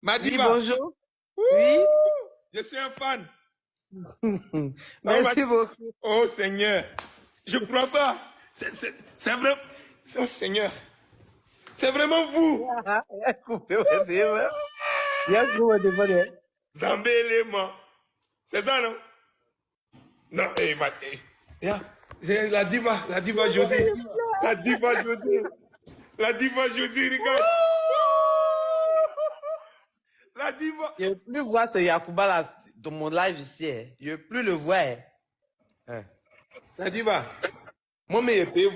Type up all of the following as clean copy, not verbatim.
Oui, Madiba. bonjour. Ouh, Oui. je suis un fan. Merci beaucoup. Oh Seigneur, je crois pas. C'est vrai. Oh Seigneur, c'est vraiment vous. Il a coupé mon téléphone. Il a coupé mon téléphone. Zambélément. C'est ça, non? Non, la diva Josie. La diva Josie. La diva Josie, regarde. La diva. Je ne veux plus voir ce Yacouba là dans mon live ici. Je ne veux plus le voir. La diva. Moi, mais j'ai payé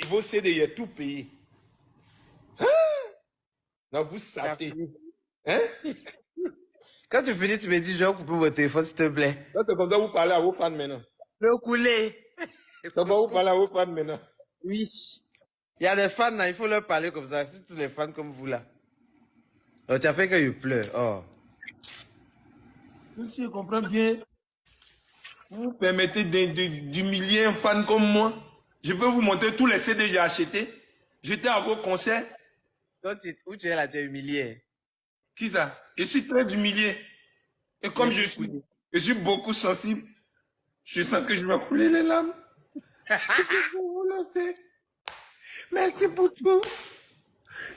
vos CD, il a tout payé. Hein? Non, vous satez. Hein? Quand tu finis, tu me dis, je vais couper mon téléphone, s'il te plaît. C'est comme ça que vous parlez à vos fans maintenant. Le couler. C'est comme ça que vous parlez à vos fans maintenant. Oui. Il y a des fans là, il faut leur parler comme ça. C'est tous les fans comme vous là. Oh, tu as fait que je pleure. Oh. Monsieur, je comprends bien. Vous permettez d'humilier un fan comme moi. Je peux vous montrer tous les CD que j'ai achetés. J'étais à vos concerts. Donc, où tu es là, tu es humilié. Qui ça? Je suis très humilié. Et comme je suis beaucoup sensible, je sens que je vais couler les larmes. Je peux vous relancer. Merci pour tout.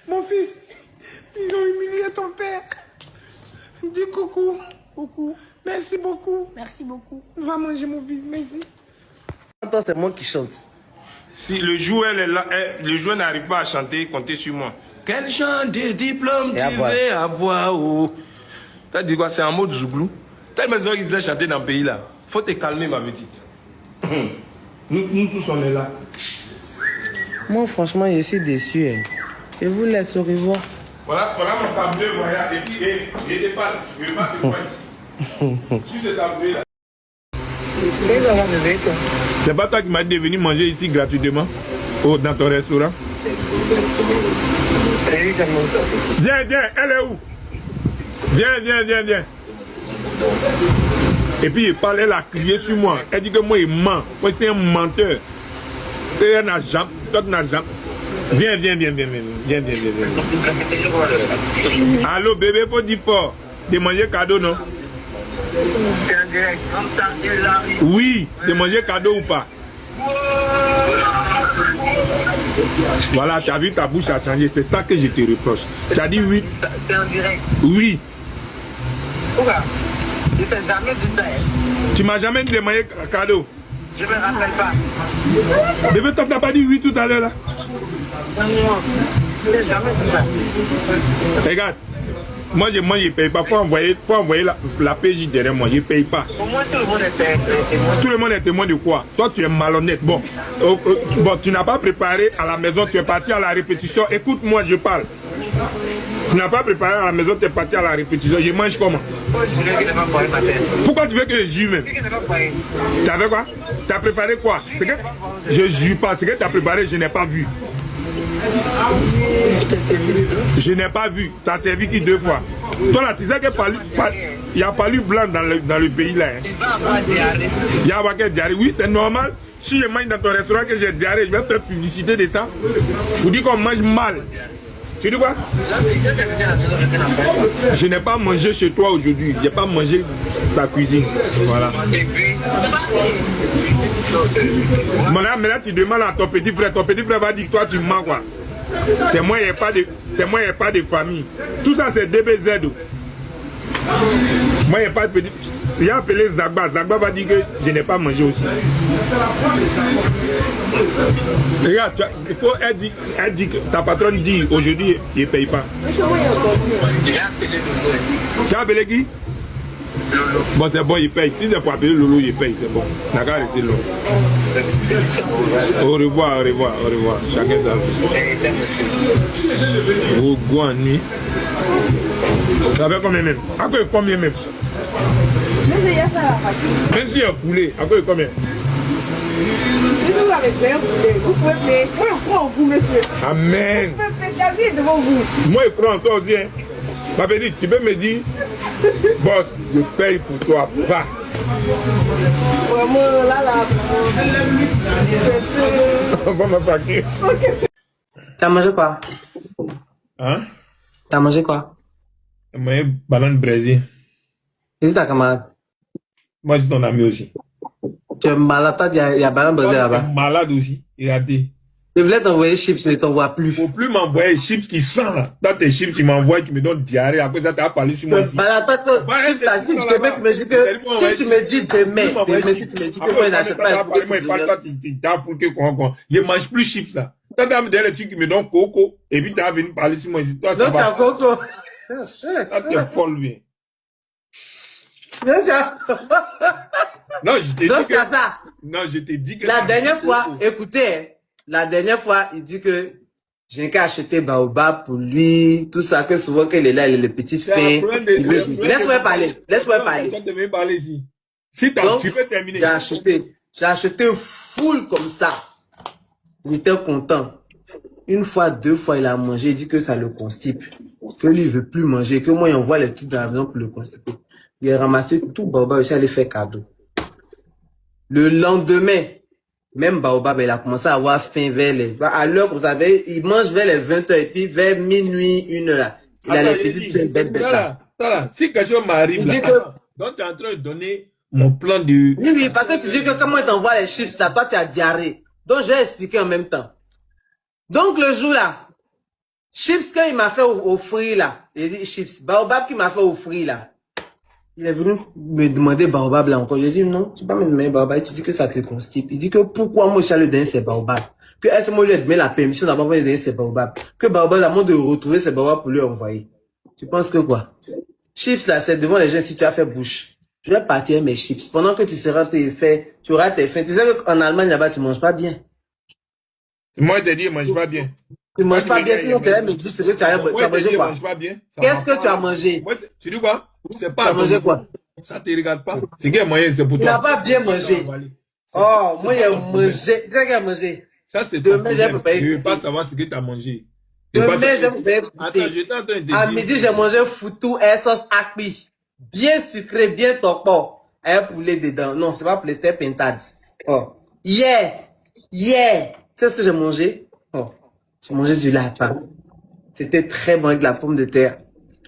Mon fils, ils ont humilié ton père. Dis coucou. Coucou. Merci beaucoup. Merci beaucoup. Va manger mon fils, merci. Attends, c'est moi qui chante. Si le joueur est là, le joueur n'arrive pas à chanter, comptez sur moi. Quel genre de diplôme tu veux avoir? Oh. T'as dit quoi? C'est un mot de Zouglou. T'as besoin qu'il doit chanter dans le pays là. Faut te calmer, ma petite. Nous tous on est là. Moi, franchement, je suis déçu. Hein. Je vous laisse au revoir. Voilà mon tablier, voilà. Et puis, je ne pas, je ne vais pas te voir ici. Sur ce tablier là. C'est pas toi qui m'as dit de venir manger ici gratuitement dans ton restaurant? Viens, elle est où? Viens. Et puis elle a crié sur moi. Elle dit que moi il ment. Moi c'est un menteur. Elle n'a jamais. Toi tu n'as jamais. Viens. Allô bébé, faut dire fort. De manger cadeau non? Oui, de manger cadeau ou pas? Voilà, tu as vu ta bouche a changé, c'est ça que je te reproche. Tu as dit oui. Oui. Je t'ai jamais dit ça. Tu m'as jamais demandé cadeau. Je me rappelle pas. Bébé, toi tu n'as pas dit oui tout à l'heure là? Non, je n'ai jamais dit ça. Regarde. Moi, je ne paye pas. Faut envoyer la PJ derrière moi. Je ne paye pas. Pour moi, tout le monde est témoin. Tout le monde est témoin de quoi? Toi, tu es malhonnête. Bon, tu n'as pas préparé à la maison. Tu es parti à la répétition. Écoute-moi, je parle. Tu n'as pas préparé à la maison. Tu es parti à la répétition. Je mange comment? Pourquoi tu veux que je jure même? Tu avais quoi? Tu as préparé quoi? Je ne jure pas. Ce que tu as préparé, je n'ai pas vu. Je n'ai pas vu. Tu as servi qui 2 fois? Toi là, tu sais qu'il n'y a pas lu blanc dans le pays là. Il y a pas diarrhée. Oui, c'est normal. Si je mange dans ton restaurant que j'ai diarrhée, je vais faire publicité de ça. Vous dites qu'on mange mal. Tu dis quoi? Je n'ai pas mangé chez toi aujourd'hui. Je n'ai pas mangé ta cuisine. Voilà. Maintenant, tu demandes à ton petit frère. Ton petit frère va dire que toi tu mens quoi. C'est moi, il n'y a pas de famille. Tout ça c'est DBZ. Moi, il n'y a pas de petit. Il a appelé Zagba. Zagba va dire que je n'ai pas mangé aussi. Regarde, il faut elle dit que ta patronne dit aujourd'hui il ne paye pas. Tu as appelé qui? Bon, c'est bon, il paye. Si c'est pour appeler Lolo, il paye, c'est bon. D'accord, c'est long. Au revoir. Chacun sa vie. Au goût nuit. Ça fait combien même? À quoi combien même? Même si il y a poulet, à quoi combien? Vous pouvez payer. Moi, je crois en vous, monsieur. Amen. Vous pouvez servir devant vous. Moi, je crois en toi aussi. Hein. Ma petite, tu peux me dire, boss, je paye pour toi. Va. Vraiment, là. On va me paquer. T'as mangé quoi? Hein? T'as mangé quoi? Moi, banane Brésil. Et c'est ta camarade? Moi, je suis ton ami aussi. Tu es malade, il y a Banane Brésil là-bas. Malade aussi. Regardez. Je voulais t'envoyer chips, mais t'envoie plus. Faut plus m'envoyer chips qui sentent là. Dans tes chips, tu m'envoies, qui me donnent diarrhée. Après ça, tu as parlé sur moi ici. Malade, chips, là, si demain tu me dis que, si tu me dis demain, si tu me dis que moi, il n'achète pas, tu t'as foutu quoi. Je mange plus chips là. Quand tu as des trucs qui me donnent coco, et puis tu as venu parler sur moi ici. Toi, ça donc, tu as va. coco. Ça, t'es folle, bien. Non, je t'ai dit Donc, que. t'as ça. Non, je t'ai dit que. La dernière fois, écoutez, la dernière fois, il dit que j'ai qu'à acheter Baobab pour lui, tout ça, que souvent qu'il est là, il est le petit fin. Laisse-moi parler, laisse-moi parler. Ça devait parler ici. Si Donc, tu peux terminer. J'ai acheté full comme ça. Il était content. Une fois, deux fois, il a mangé, il dit que ça le constipe. Que lui, il veut plus manger, que moi, il envoie les trucs dans la maison pour le constiper. Il a ramassé tout Baobab, aussi aller faire cadeau. Le lendemain, même Baobab, il a commencé à avoir faim vers les... À l'heure, vous savez, il mange vers les 20h et puis vers minuit, 1h là. Il a les petites faim bête là. Si quelque chose m'arrive là, donc tu es en train de donner mon plan de... Oui, parce que tu dis que comment il t'envoie les chips là, toi tu as diarrhée. Donc je vais expliquer en même temps. Donc le jour là, chips quand il m'a fait au fruit là, il dit chips, Baobab qui m'a fait au fruit là. Il est venu me demander Baobab là encore. Je dis non, tu peux pas me demander Baobab. Tu dis que ça te constipe. Il dit que pourquoi moi je suis allé donner ces Baobab. Que est-ce que moi lui ai donné la permission d'avoir donné ces Baobab. Que Baobab a demandé de retrouver ces Baobab pour lui envoyer. Tu penses que quoi? Chips là, c'est devant les gens si tu as fait bouche. Je vais partir avec mes chips. Pendant que tu seras tes faits, tu auras tes faits. Tu sais qu'en Allemagne là-bas, tu manges pas bien. Moi je te dis, mange pas bien. Tu manges pas bien, sinon tu vas me dire ce que tu as mangé quoi. Qu'est-ce que tu as mangé? Tu dis quoi? C'est pas. Tu as mangé quoi? Ça te regarde pas. C'est quel moyen, c'est pour toi. Tu n'as pas bien mangé. Oh, moi j'ai mangé. Tu sais qu'il a mangé. Ça c'est demain, je ne veux pas savoir ce que tu as mangé. Demain, je vais Attends, j'étais en train de dire. À midi, j'ai mangé foutou et sauce akpi. Bien sucré, bien topant. Un poulet dedans. Non, c'est pas poulet, c'était pintade. Oh. Yeah. Tu sais ce que j'ai mangé? Oh. J'ai mangé du lapin. C'était très bon avec de la pomme de terre.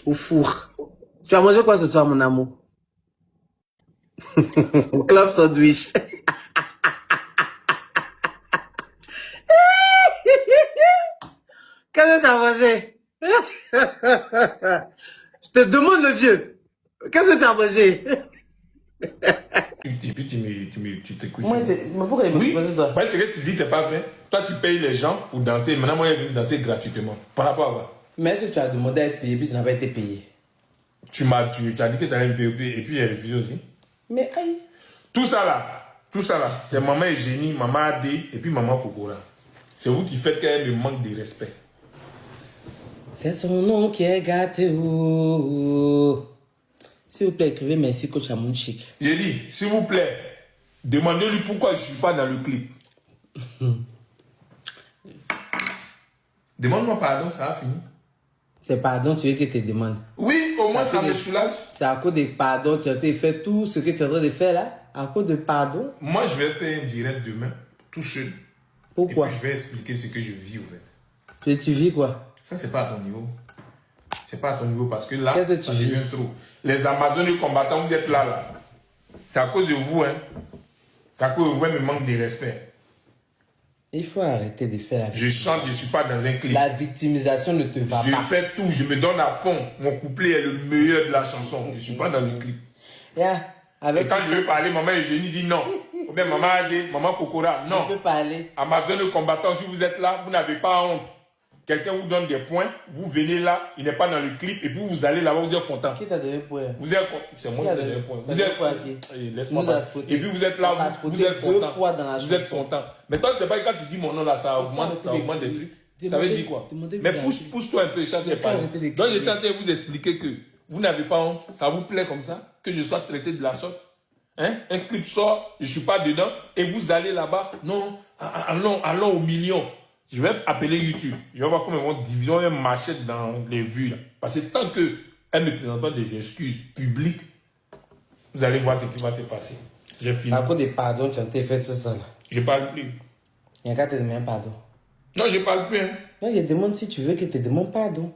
Au four. Tu as mangé quoi ce soir, mon amour? Club sandwich. Qu'est-ce que tu as mangé? Je te demande le vieux. Qu'est-ce que tu as mangé? Et puis tu t'écoutes. Mais pourquoi il me Oui, pose toi? parce que tu dis c'est pas vrai. Toi tu payes les gens pour danser. Maintenant moi je viens danser gratuitement. Par rapport à quoi? Mais est-ce que tu as demandé à être payé puis tu n'as pas été payé? Tu as dit que tu allais me payer et puis j'ai refusé aussi. Mais aïe. Tout ça là, c'est maman Eugénie, maman Adé et puis maman Kokora. C'est vous qui faites qu'elle me manque de respect. C'est son nom qui est gâté. S'il vous plaît, écrivez merci coach Amoun Chic. J'ai dit, s'il vous plaît, demandez-lui pourquoi je ne suis pas dans le clip. Demande-moi pardon, ça a fini. C'est pardon, tu veux que te demande. Oui, au moins ça me soulage. C'est à cause de pardon, tu as fait tout ce que tu es en train de faire là. À cause de pardon. Moi, je vais faire un direct demain, tout seul. Pourquoi? Et puis je vais expliquer ce que je vis, au fait. Et tu vis quoi? Ça, c'est pas à ton niveau. C'est pas à ton niveau parce que là, qu'est-ce que ça tu vis? devient trop. Les Amazones combattants, vous êtes là, là. C'est à cause de vous, hein. C'est à cause de vous, me manque de respect. Il faut arrêter de faire Je chante, je ne suis pas dans un clip. La victimisation ne te va pas. Je fais tout, je me donne à fond. Mon couplet est le meilleur de la chanson. Je ne suis pas dans le clip. Yeah, et quand je veux parler, maman Eugénie dit non. Ou bien maman Adé, maman Kokora, non. Je peux parler. Amazon de combattants, si vous êtes là, vous n'avez pas honte. Quelqu'un vous donne des points, vous venez là, il n'est pas dans le clip, et puis vous allez là-bas, vous êtes content. Qui t'a donné points? Vous êtes content. C'est moi qui ai donné points. Vous êtes quoi? Laisse-moi pas. Et puis vous êtes là, vous êtes content. Vous êtes content. Mais toi, tu sais pas, quand tu dis mon nom là, ça augmente des trucs. Ça veut dire quoi? Mais pousse-toi un peu, chantez pas. Donc je suis en train de vous expliquer que vous n'avez pas honte. Ça vous plaît comme ça? Que je sois traité de la sorte? Hein? Un clip sort, je ne suis pas dedans, et vous allez là-bas. Non, allons au million. Je vais appeler YouTube. Je vais voir comment ils vont diviser un marché dans les vues. Là. Parce que tant qu'elle ne me présente pas des excuses publiques, vous allez voir ce qui va se passer. J'ai fini. C'est à cause des pardons, tu as fait tout ça. Là. Je ne parle plus. Il y a qu'à te demander pardon. Non, je ne parle plus. Hein. Non, il demande si tu veux qu'il te demande pardon.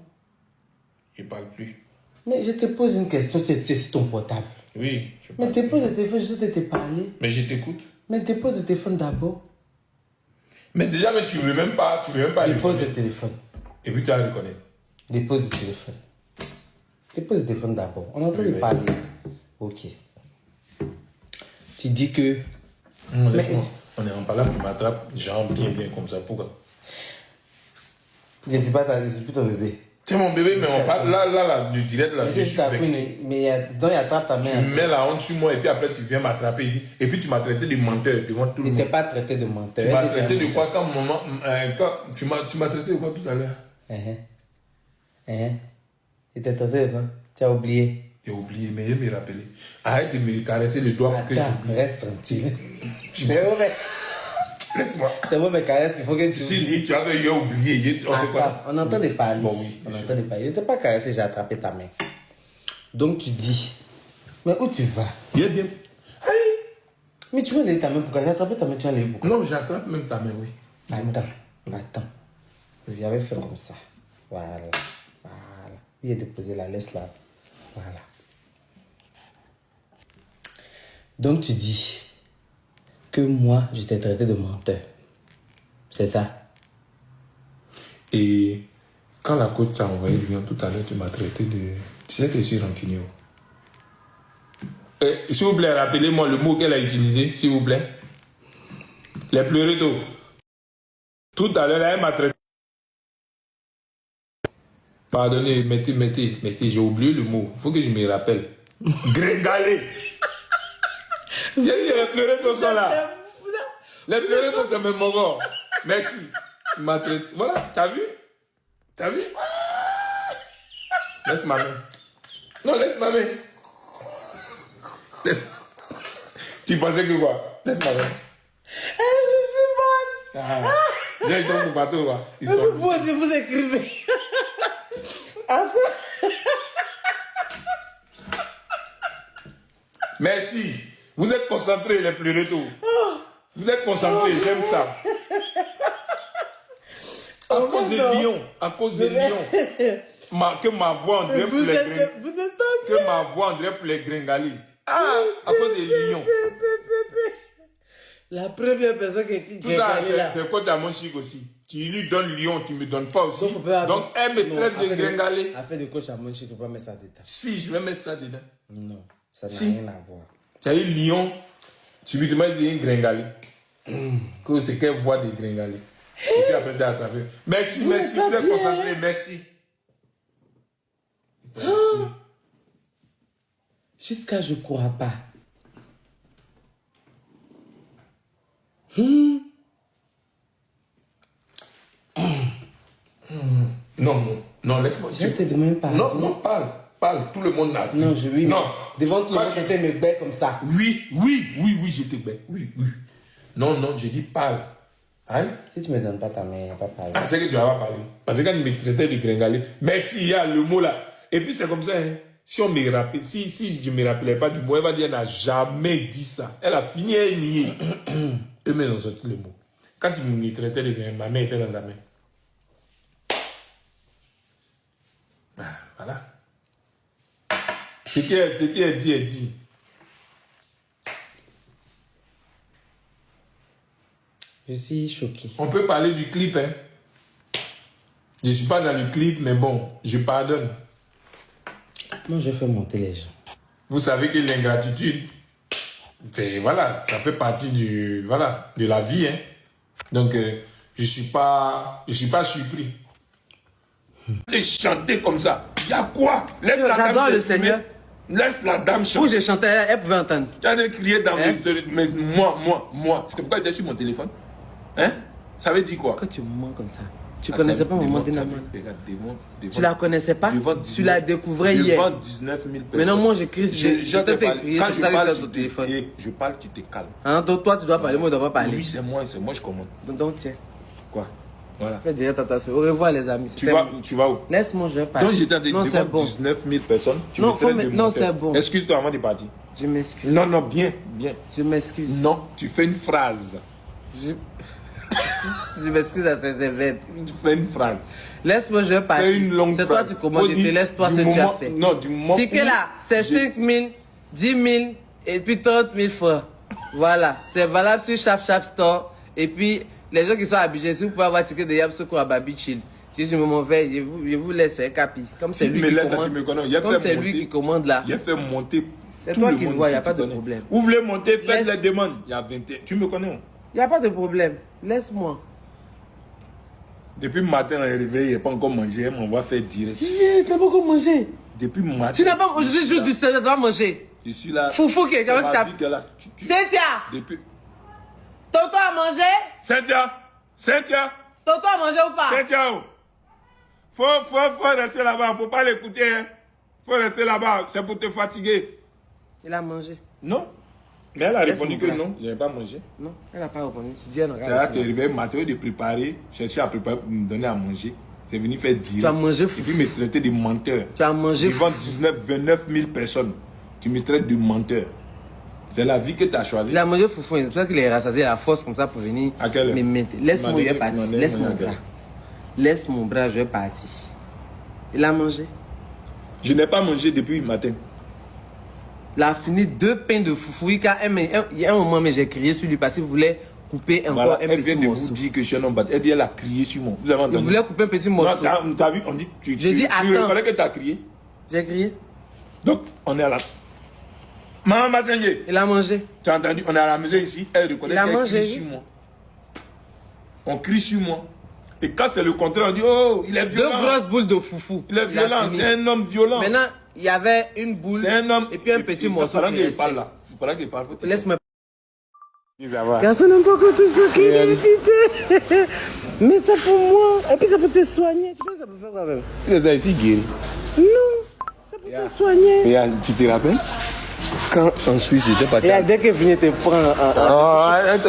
Je ne parle plus. Mais je te pose une question, c'est sur ton portable. Oui. Mais dépose le téléphone, je sais te parler. Mais je t'écoute. Mais dépose le téléphone d'abord. Mais déjà, mais tu veux même pas Dépose le téléphone. Et puis tu vas reconnaître. Dépose le téléphone. Dépose le téléphone d'abord. On entend parler. Ok. Tu dis que... Non, laisse-moi. On est en parlant, tu m'attrapes, genre bien comme ça. Pourquoi? Je suis plus ton bébé. C'est mon bébé, mais on parle là, le direct, là, je suis vexé. Mais donc il attrape ta main. Tu mets la honte sur moi et puis après tu viens m'attraper ici. Et puis tu m'as traité de menteur devant tout le Je monde. t'ai pas traité de menteur. Tu m'as traité de quoi quand maman... tu m'as traité de quoi tout à l'heure? Il t'a traité de quoi? Tu as oublié. J'ai oublié, mais je me rappeler. Arrête de me caresser le doigt pour que j'oublie. Reste tranquille. Laisse-moi. C'est moi mes caresses qu'il faut que tu Si, tu avais oublié. On entend des parler. Bon, oui. On entend des parler. Je ne t'ai pas caressé, j'ai attrapé ta main. Donc tu dis, mais où tu vas? Bien. Mais tu veux aller ta main pourquoi? J'ai attrapé ta main, tu vas aller pourquoi? Non, j'attrape même ta main, oui. Attends. J'avais fait comme ça. Voilà. Il est déposé la laisse là. Voilà. Donc tu dis que moi, je t'ai traité de menteur. C'est ça? Et quand la coach t'a envoyé le lion tout à l'heure, tu m'as traité de... Tu sais que je suis rancunier. S'il vous plaît, rappelez-moi le mot qu'elle a utilisé, s'il vous plaît. Les pleurer d'eau. Tout à l'heure, elle m'a traité. Pardonnez, mettez, j'ai oublié le mot. Il faut que je me rappelle. Gringaler. Les pleurer d'eau sont là. Les pleurer d'eau, c'est même mon gars. Merci. Tu m'as traité. Voilà, t'as vu? Laisse ma main. Non, laisse ma main. Laisse. Tu pensais que quoi? Laisse ma main. Je suis bonne. Viens, ils sont mon bateau, là. Vous aussi, vous écrivez. Attends. Merci. Vous êtes concentrés, les pleuretos. Vous êtes concentrés, j'aime ça. À cause des lions. Que ma voix en dirait pour les gringaler. Que ma voix en dirait pour les gringaler. À cause des lions. La première personne qui tout ça, c'est quoi ta mon chic aussi. Tu lui donnes lion, tu ne me donnes pas aussi. Donc, elle me traite de gringaler. Affaire de coach à mon chic, tu ne peux pas mettre ça dedans. Si, je vais mettre ça dedans. Non, ça n'a rien à voir. Tu as eu lion, tu lui demandes de gringaler. Que c'est quelle voix de gringaler. Et puis après, d'attraper. Merci, vous êtes concentrés, merci. Jusqu'à je ne crois pas. Non, laisse-moi. Je te demande pas. Non, parle. Tout le monde l'a vu. Non, non. Devant tout le monde, c'était mes baies comme ça. Oui, j'étais bête. Oui. Non, je dis parle. Hein? Si tu ne me donnes pas ta main, il n'y a pas parler. Ah, c'est que tu vas pas parler. Parce que quand il me traitait de gringaler, merci, il y a le mot là. Et puis c'est comme ça, hein. Si on me rappelle, si je ne me rappelais pas du mot, elle va dire, elle n'a jamais dit ça. Elle a fini, elle nier. Et mais ont sorti le mot. Quand il me traitait de gringaler, ma main était dans la main. Voilà. Ce qui est dit est dit. Je suis choqué. On peut parler du clip, hein. Je ne suis pas dans le clip, mais bon, je pardonne. Moi, je fais monter les gens. Vous savez que l'ingratitude, voilà, ça fait partie de la vie, hein. Donc, je suis pas surpris. Et chanter comme ça, il y a quoi? J'adore le Seigneur. Laisse la dame chanter. Où j'ai chanté, elle pouvait entendre. Tu as de crier dans mais moi. C'est pourquoi j'étais sur mon téléphone. Hein? Ça veut dire quoi? Pourquoi tu mens comme ça? Tu connaissais pas Maman Dinaman? Tu la connaissais pas? Tu la découvrais hier. Devant 19 000 personnes. Maintenant, moi, j'écris. Je t'ai crié. Quand je parle, tu te calmes. Hein, donc toi, tu dois parler, moi, je ne dois pas parler. Oui, c'est moi, je commande. Donc, tiens. Quoi? Voilà. Fais direct à ta soeur. Au revoir, les amis. Tu vas où? Laisse-moi, je vais parler. Donc, j'étais devant bon. 19 000 personnes. Non, c'est bon. Excuse-toi avant de partir. Je m'excuse. Non, bien. Je m'excuse. Non, tu fais une phrase. Je m'excuse à ces verbe. Fais une phrase. Laisse-moi, je vais partir. Fais une longue c'est toi phrase. qui commandes, je te laisse toi Du ce que tu as moment- fait. Non, du moment Ticket où là, c'est j'ai- 5 000, 10 000 et puis 30 000 francs. Voilà, c'est valable sur Chap Store. Et puis, les gens qui sont habitués, si vous pouvez avoir ticket de Yapsoko à Baby Chill, je suis mauvais, je vous laisse un capi. Comme c'est Si lui tu me qui laisses, commande. tu me connais. Il a Comme fait c'est monter. lui qui commande là. Il a fait monter. C'est tout toi le qui monde vois, ici, y a tu pas de connais. problème. Vous voulez monter, faites Laisse- les demandes. Il y a 20. Tu me connais. Il n'y a pas de problème. Laisse-moi. Depuis le matin, on est réveillé, il n'a pas encore mangé. On va faire direct. Tu n'as pas encore mangé. Depuis le matin. Tu n'as pas aujourd'hui, jour du 16, tu dois manger. Je suis là. Foufou qui est C'est avec ma ta. vie que là, Cynthia, Depuis. Tonton a mangé? Cynthia! Cynthia! Tonton a mangé ou pas? Cynthia! Oh. Faut rester là-bas. Faut pas l'écouter. Hein. Faut rester là-bas. C'est pour te fatiguer. Il a mangé. Non. Mais elle a Laisse répondu mon que bras. non. Je n'avais pas mangé. Non, elle n'a pas répondu. Tu dis, elle C'est là regarde. tu es réveillé matin de préparer, chercher à préparer pour me donner à manger. C'est venu faire dire. Tu as mangé Et fou. puis me traiter de menteur. Tu as mangé Devant fou. 29 000 personnes. Tu me traites de menteur. C'est la vie que tu as choisie. Il a mangé foufou. C'est pour ça qu'il est rassasié à la force comme ça pour venir À quelle heure? me mettre. Laisse-moi, Il m'a je vais dit- partir. il m'a dit- Laisse il m'a mon dit à bras. quelle Laisse mon bras, je vais partir. Il a mangé. Je n'ai pas mangé depuis le matin. Il a fini 2 pains de foufou. Il y a un moment, mais j'ai crié sur lui parce qu'il voulait couper encore Voilà, un elle vient petit de morceau. vous dire que je suis un homme battu. Elle dit elle a crié sur moi. Vous avez Il entendu? voulait couper un petit Non, morceau. t'as vu, on dit tu J'ai dit, tu attends. reconnais que tu as crié. J'ai crié. Donc, on est à la. Maman Mazengue, Il a mangé. tu as entendu? On est à la maison ici. Elle reconnaît Il a qu'elle mangé, crie oui. sur moi. On crie sur moi. Et quand c'est le contraire, on dit oh, il est 2 violent. grosses boules de foufou. Il est a violent, fini. c'est un homme violent. Maintenant, il y avait une boule C'est un homme. et puis un petit morceau. Pendant qui qu'il restait. parle là. Pendant qu'il parle, faut te- Laisse-moi. Ça va. Personne n'aime pas quand tu s'occupe, mais c'est pour moi. Et puis ça peut te soigner. Tu penses que ça peut faire quoi même? C'est ça ici, Guéry. Non, ça peut te soigner. Regarde, tu te rappelles? Quand en Suisse, j'étais parti. Et dès que vient te prendre Oh, arrête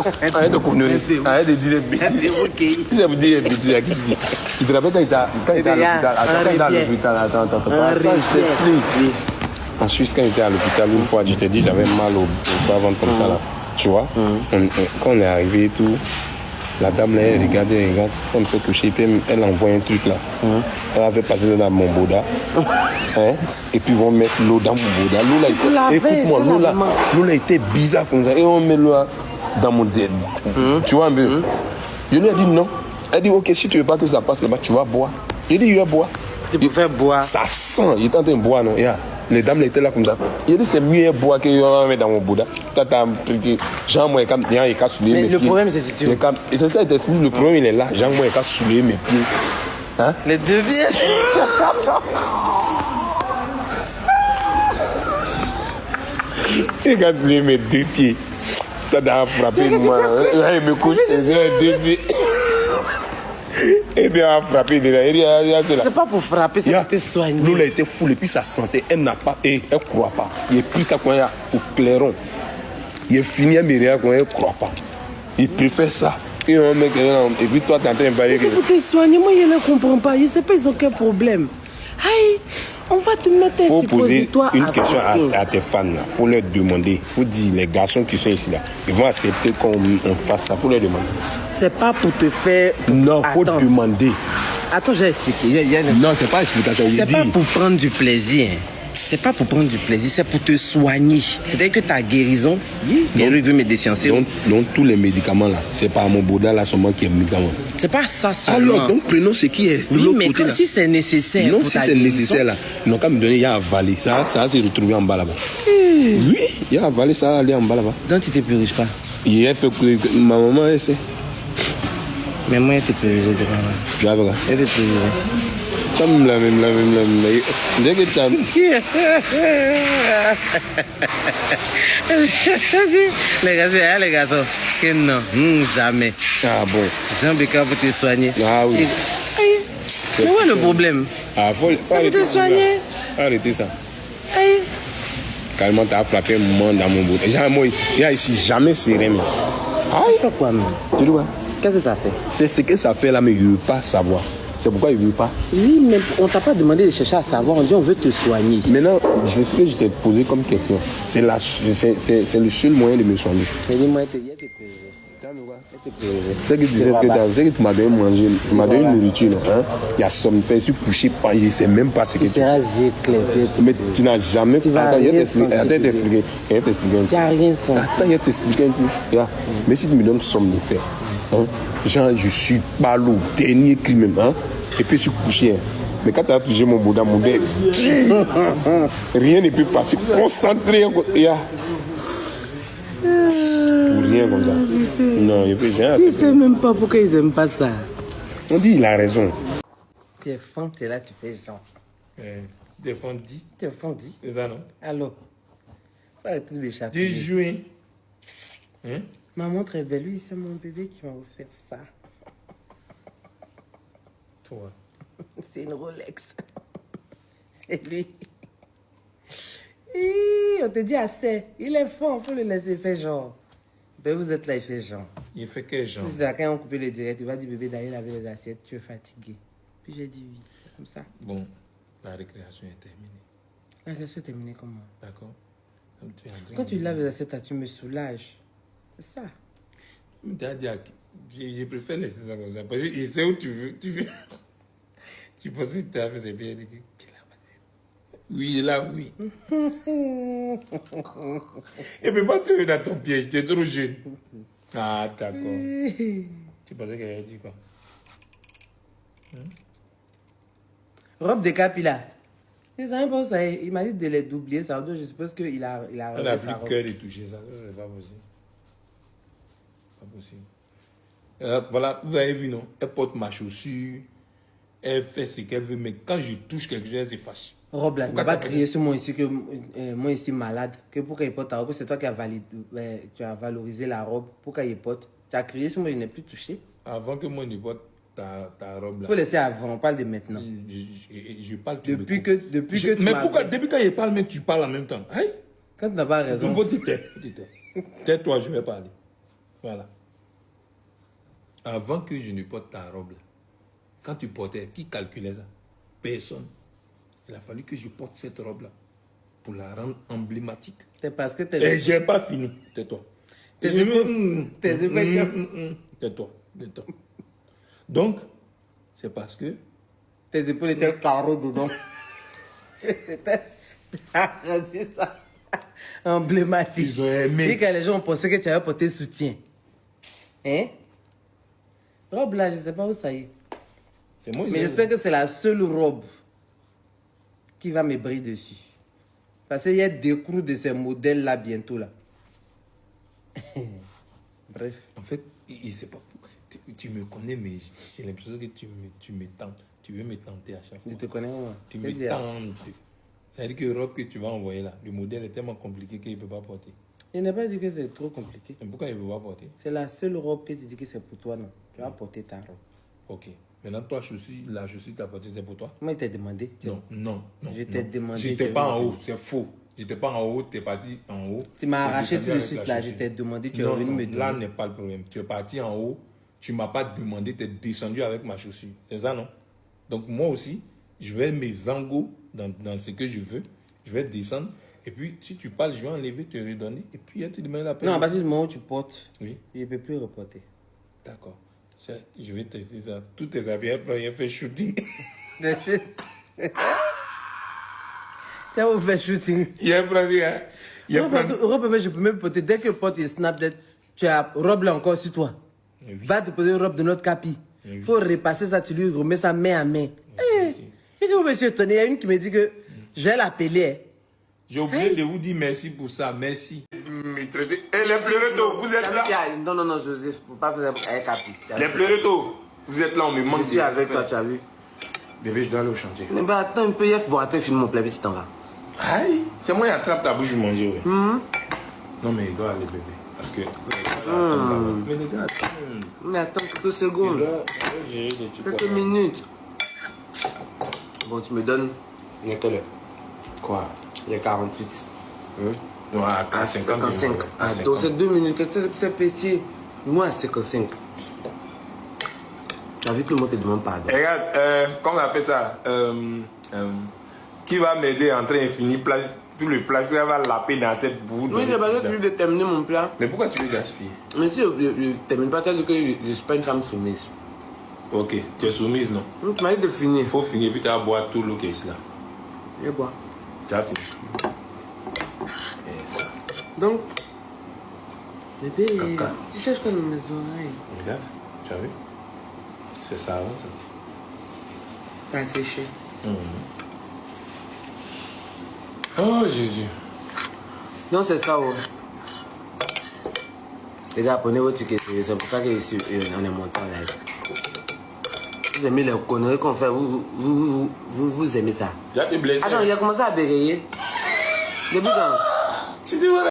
de conneries. Arrête de dire des bêtises. C'est pour dire des bêtises à qui dit. Tu te rappelles quand il était à l'hôpital? Attends, quand il était à l'hôpital, attends. Attends, je t'explique. En Suisse, quand j'étais à l'hôpital, une fois, je t'ai dit, j'avais mal au bas-ventre comme ça là. Tu vois? Quand on est arrivé et tout, la dame là, elle regarde, elle me fait toucher, et puis elle envoie un truc là. Elle avait passé dans mon boda. Hein? Et puis ils vont mettre l'eau dans mon boda. L'eau là, écoute-moi, l'eau là était bizarre comme ça. Et on met l'eau là dans mon dé. Tu vois un peu? Je lui ai dit non. Elle dit ok, si tu veux pas que ça passe là-bas, tu vas boire. J'ai dit je vais boire. Tu peux faire boire. Ça sent. Il était en train de boire, non? Yeah. Les dames étaient là comme ça. Il dit c'est mieux boire que on met dans mon Bouddha. Toi, t'as un truc. Jean, moi, il y a qu'à soulever mes Mais pieds. le problème, c'est si tu. Et c'est ça, le problème, il est là. Jean, moi, il y a qu'à soulever mes pieds. Hein? Les deviers. Il y a qu'à soulever mes 2 pieds. Toi, t'as frappé moi. Là, il me couche. Et 2 pieds. Et bien, on a frappé déjà. Il y a C'est pas pour frapper, c'est pour te soigner. L'eau a été foule et puis ça sentait. Elle n'a pas, et elle ne croit pas. Il a pris ça quand il y a au clairon. Il a fini à Myriam quand elle ne croit pas. Il préfère ça. Et puis toi, tu es en train de parler. C'est pour te soigner. Moi, je ne comprends pas. Je ne sais pas, ils ont quel problème. Aïe, on va te mettre un Il faut poser suppositoire. une question à tes fans. Il faut leur demander. Il faut dire, les garçons qui sont ici, là, ils vont accepter qu'on fasse ça. Il faut leur demander. C'est pas pour te faire. Non, il faut Attends. demander. Attends, j'ai expliqué. Il y a une- Non, c'est pas explication. C'est pas pour prendre du plaisir. C'est pas pour prendre du plaisir, c'est pour te soigner. C'est-à-dire que ta guérison, et lui veut me déciencer. Donc, tous les médicaments là, c'est pas mon Bouddha là seulement qui est médicament. C'est pas ça seulement. Alors, donc prenons ce qui est de oui, l'autre mais côté quand là. si c'est nécessaire. Non, pour si ta c'est guérison, nécessaire là, ils n'ont qu'à me donner, il y a avalé. Ça va se retrouver en bas là-bas. Oui, il y a avalé, ça va aller en bas là-bas. Donc tu te puriges pas. Il a fait que ma maman, elle sait. Mais moi, elle te purige, je dirais. Tu vois, voilà. Elle te purige. Comme la même. Dès que tu as. Les garçons, que non, jamais. Ah bon. Jean Bécard pour te soigner. Ah oui. Aïe. Mais où est le problème? Ah, faut te soigner. Arrêtez ça. Aïe. Carrément, tu as frappé un moment dans mon bout. Déjà, moi, il y a ici jamais serré. Aïe. Pourquoi, même? Tu vois? Qu'est-ce que ça fait? C'est ce que ça fait là, mais je ne veux pas savoir. C'est pourquoi il ne veut pas. Oui, mais on t'a pas demandé de chercher à savoir. On dit on veut te soigner. Maintenant, c'est ce que je t'ai posé comme question. C'est le seul moyen de me soigner. Mais dis-moi, elle te purige. C'est que tu disais ce que tu as, c'est que tu m'as donné manger, tu m'as donné une nourriture, hein. Il y a somnifère, je suis couché, je ne sais même pas ce que tu seras éclairé. Mais tu n'as jamais. Attends, je vais t'expliquer. Tu n'as rien senti. Attends, je vais t'expliquer un truc. Mais si tu me donnes somnifère, hein, genre, je suis pas au dernier cri même, hein, et puis je suis couché. Hein. Mais quand tu as touché mon Bouddha, rien ne peut passer. Concentré. Pour rien comme ça. Non, je peux rien. Je ne sais même pas pourquoi ils n'aiment pas ça. On dit il a raison. Tu es fan, tu es là, tu fais genre. Des fondis. Tu es fondi. C'est ça, non? Alors, arrêtez de m'échapper. 2 juin. Hein? Maman très belle, lui, c'est mon bébé qui m'a offert ça. Toi. C'est une Rolex. C'est lui. Et on te dit assez. Il est fort, il faut le laisser faire genre. Ben vous êtes là, il fait genre. Il fait quel genre? Plus là, quand on coupe le direct, il va dire bébé d'aller laver les assiettes, tu es fatigué. Puis j'ai dit oui, comme ça. Bon, la récréation est terminée. La récréation est terminée comment? D'accord. Quand tu laves les assiettes, là, tu me soulages. C'est ça. Je préfère laisser ça comme ça. Parce que c'est où tu veux. Tu penses que tu as fait, c'est bien. Oui, là, oui. Et puis, pas te dans ton piège, tu es trop jeune. Ah, d'accord. Tu pensais qu'elle avait dit quoi? Robe de capi là. Il m'a dit de les doubler, ça. Donc je suppose qu'il a. Elle a plus de cœur de toucher ça. Ça, c'est pas possible. Pas possible. Voilà, vous avez vu, non? Elle porte ma chaussure. Elle fait ce qu'elle veut, mais quand je touche quelque chose, elle se fâche. Robe là, tu n'as pas crié sur moi ici que moi ici malade. Que pourquoi il porte ta robe? C'est toi qui as tu as valorisé la robe. Pourquoi il porte? Tu as crié sur moi, je n'ai plus touché. Avant que moi ne porte ta robe là. Il faut laisser avant, on parle de maintenant. Je parle depuis que tu mais pourquoi depuis quand il parle même tu parles en même temps? Hein? Quand tu n'as pas raison. Faut tais-toi, je vais parler. Voilà. Avant que je ne porte ta robe là, quand tu portais, qui calculait ça? Personne. Il a fallu que je porte cette robe là pour la rendre emblématique. C'est parce que et j'ai pas fini. Tais-toi. Tais-toi. Donc, c'est parce que tes épaules étaient carreaux dedans. C'était ça. Emblématique. Ils ont aimé. Et quand les gens ont pensé que tu avais porté soutien. Hein? Robe là, je ne sais pas où ça y est. Moi, mais j'espère que c'est la seule robe qui va me briller dessus. Parce qu'il y a des crews de ces modèles là bientôt là. Bref. En fait, il sait pas. Tu me connais, mais j'ai l'impression que tu me tentes. Tu veux me tenter à chaque fois. Je te connais moi. Tu me tentes. C'est-à-dire que la robe que tu vas envoyer là, le modèle est tellement compliqué qu'il ne peut pas porter. Je n'ai pas dit que c'est trop compliqué. Mais pourquoi il ne peut pas porter? C'est la seule robe que tu dis que c'est pour toi, non? Tu vas porter ta robe. Ok. Maintenant, toi, la chaussure que tu as portée, c'est pour toi? Moi, il t'a demandé. Non. Je t'ai demandé. Je n'étais pas en haut, c'est faux. Je n'étais pas en haut, tu es parti en haut. Tu m'as arraché tout de suite là, je t'ai demandé, tu es revenu me demander. Là n'est pas le problème. Tu es parti en haut, tu ne m'as pas demandé, tu es descendu avec ma chaussure. C'est ça, non? Donc, moi aussi, je vais me zango dans ce que je veux. Je vais descendre. Et puis, si tu parles, je vais enlever, te redonner. Et puis, elle te demande la peine. Non, à partir du moment où tu portes, oui. Il ne peut plus reporter. D'accord. Je vais tester ça. Tous tes habits, après, il fait shooting. Tu as fait shooting. Il a pris, hein. Robe, mais je peux même porter. Dès que porte et Snapchat, tu as robe là encore sur toi. Oui. Va te poser une robe de notre capi. Il faut repasser ça, tu lui remets ça main à main. Et que vous me étonné, il y a une qui me dit que je vais l'appeler. J'ai oublié de vous dire merci pour ça, merci. Et les pleuretos, vous êtes là? Non, Joseph, il ne faut pas faire avec capi. Les pleuretos, vous êtes là, on me manque. Je suis avec toi, tu as vu? Bébé, je dois aller au chantier. Mais bah attends un peu, il faut attends, filme mon plébé si t'en vas. Aïe, c'est moi qui attrape ta bouche, je mange, ouais. Non, mais il doit aller, bébé. Parce que. Mais les gars, attends. Mais attends quelques secondes. Quelques minutes. Bon, tu me donnes. Quoi? Il y a 48. Non, à 55. Ah, donc c'est 2 minutes, c'est petit. Moi, à 55. Tu as vu que le mot te demande pardon. Regarde, comment on appelle ça? Qui va m'aider à entrer infini tout le plat, ça va laper dans cette boue. Oui, c'est parce que tu veux terminer mon plat. Mais pourquoi tu veux gaspiller? Mais si je ne termine pas, tu as dit que je ne suis pas une femme soumise. Ok, tu es soumise, non? Donc, tu m'as dit de finir. Il faut finir, puis tu vas boire tout l'eau qui est là. Et bois. Tu as fini. Et ça. Donc, bébé, Caca. tu cherches quoi dans mes oreilles? Regarde, tu as vu? C'est ça, hein, ça. Ça a séché. Oh Jésus. Donc, c'est ça, ouais. Les gars, prenez vos tickets, c'est pour ça qu'on est monté en live. Vous aimez les conneries qu'on fait, vous aimez ça. J'ai été blessé. Attends, il a commencé à bégayer. Depuis quand? Tu dis voilà.